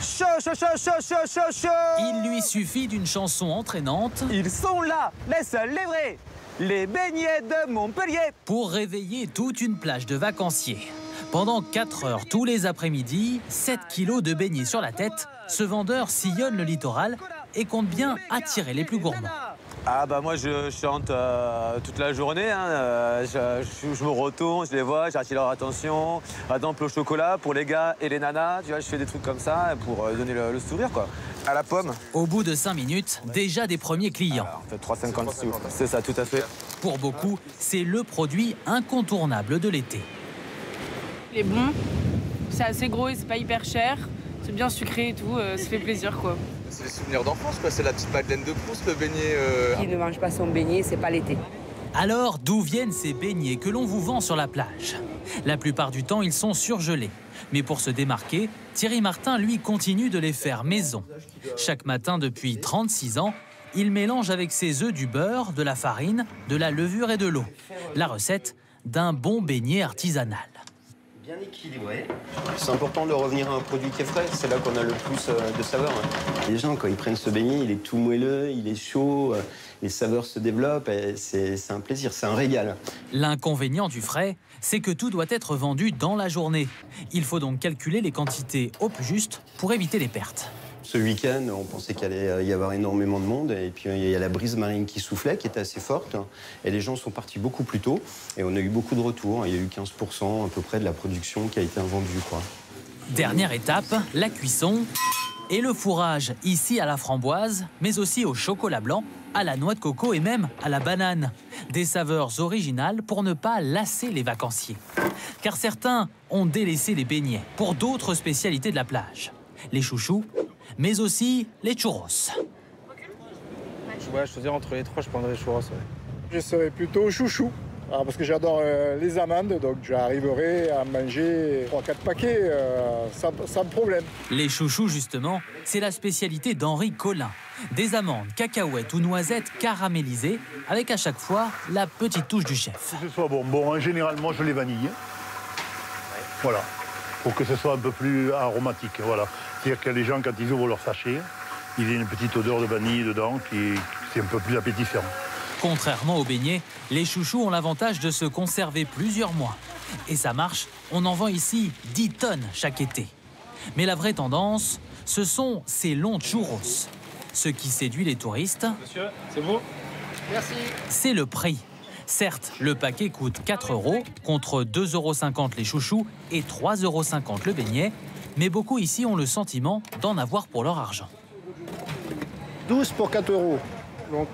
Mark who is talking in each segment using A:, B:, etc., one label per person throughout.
A: chaud, chaud, chaud, chaud, chaud, chaud, chaud.
B: Il lui suffit d'une chanson entraînante.
A: Ils sont là, les seuls, les vrais, les beignets de Montpellier.
B: Pour réveiller toute une plage de vacanciers. Pendant 4 heures tous les après-midi, 7 kilos de beignets sur la tête, ce vendeur sillonne le littoral et compte bien attirer les plus gourmands.
A: Ah bah moi je chante toute la journée, hein. Je me retourne, je les vois, j'attire leur attention. Par exemple au chocolat pour les gars et les nanas, tu vois, je fais des trucs comme ça pour donner le sourire quoi. À la pomme.
B: Au bout de 5 minutes, déjà des premiers clients.
A: Alors, en fait 3,50 sous, c'est ça tout à fait.
B: Pour beaucoup, c'est le produit incontournable de l'été.
C: Il est bon, c'est assez gros et c'est pas hyper cher. C'est bien sucré et tout, ça fait plaisir quoi.
D: C'est des souvenirs d'enfance quoi, c'est la petite Madeleine de Proust, le beignet.
E: Qui ne mange pas son beignet, c'est pas l'été.
B: Alors, d'où viennent ces beignets que l'on vous vend sur la plage? La plupart du temps, ils sont surgelés. Mais pour se démarquer, Thierry Martin, lui, continue de les faire maison. Chaque matin depuis 36 ans, il mélange avec ses œufs du beurre, de la farine, de la levure et de l'eau. La recette d'un bon beignet artisanal.
F: Bien équilibré. C'est important de revenir à un produit qui est frais, c'est là qu'on a le plus de saveurs. Les gens, quand ils prennent ce beignet, il est tout moelleux, il est chaud, les saveurs se développent, et c'est un plaisir, c'est un régal.
B: L'inconvénient du frais, c'est que tout doit être vendu dans la journée. Il faut donc calculer les quantités au plus juste pour éviter les pertes.
F: Ce week-end, on pensait qu'il allait y avoir énormément de monde, et puis il y a la brise marine qui soufflait, qui était assez forte, et les gens sont partis beaucoup plus tôt, et on a eu beaucoup de retours. Il y a eu 15% à peu près de la production qui a été invendue, quoi.
B: Dernière étape, la cuisson et le fourrage, ici à la framboise, mais aussi au chocolat blanc, à la noix de coco et même à la banane. Des saveurs originales pour ne pas lasser les vacanciers. Car certains ont délaissé les beignets pour d'autres spécialités de la plage. Les chouchous, mais aussi les churros.
G: Ouais, je choisirais entre les trois, je prendrais les churros. Ouais. Je serais plutôt chouchou, parce que j'adore les amandes, donc j'arriverai à manger 3-4 paquets sans problème.
B: Les chouchous, justement, c'est la spécialité d'Henri Collin. Des amandes, cacahuètes ou noisettes caramélisées, avec à chaque fois la petite touche du chef.
H: Que ce soit bon. Bon, généralement, je les vanille. Voilà. Pour que ce soit un peu plus aromatique, voilà. C'est-à-dire que les gens, quand ils ouvrent leur sachet, il y a une petite odeur de vanille dedans qui est un peu plus appétissant.
B: Contrairement aux beignets, les chouchous ont l'avantage de se conserver plusieurs mois. Et ça marche, on en vend ici 10 tonnes chaque été. Mais la vraie tendance, ce sont ces longs churros. Ce qui séduit les touristes,
G: Monsieur, c'est vous? Merci.
B: c'est le prix. Certes, le paquet coûte 4 € contre 2,50 € les chouchous et 3,50 € le beignet, mais beaucoup ici ont le sentiment d'en avoir pour leur argent.
G: 12 pour 4 €, donc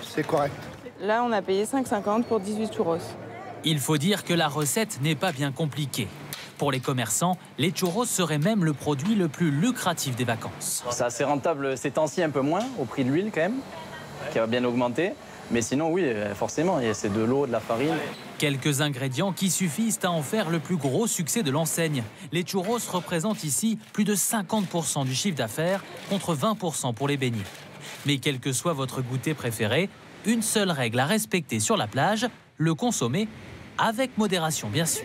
G: c'est correct.
C: Là, on a payé 5,50 pour 18 churros.
B: Il faut dire que la recette n'est pas bien compliquée. Pour les commerçants, les churros seraient même le produit le plus lucratif des vacances.
I: C'est assez rentable ces temps-ci, un peu moins, au prix de l'huile quand même, qui va bien augmenter. Mais sinon, oui, forcément, c'est de l'eau, de la farine.
B: Quelques ingrédients qui suffisent à en faire le plus gros succès de l'enseigne. Les churros représentent ici plus de 50% du chiffre d'affaires contre 20% pour les beignets. Mais quel que soit votre goûter préféré, une seule règle à respecter sur la plage, le consommer avec modération bien sûr.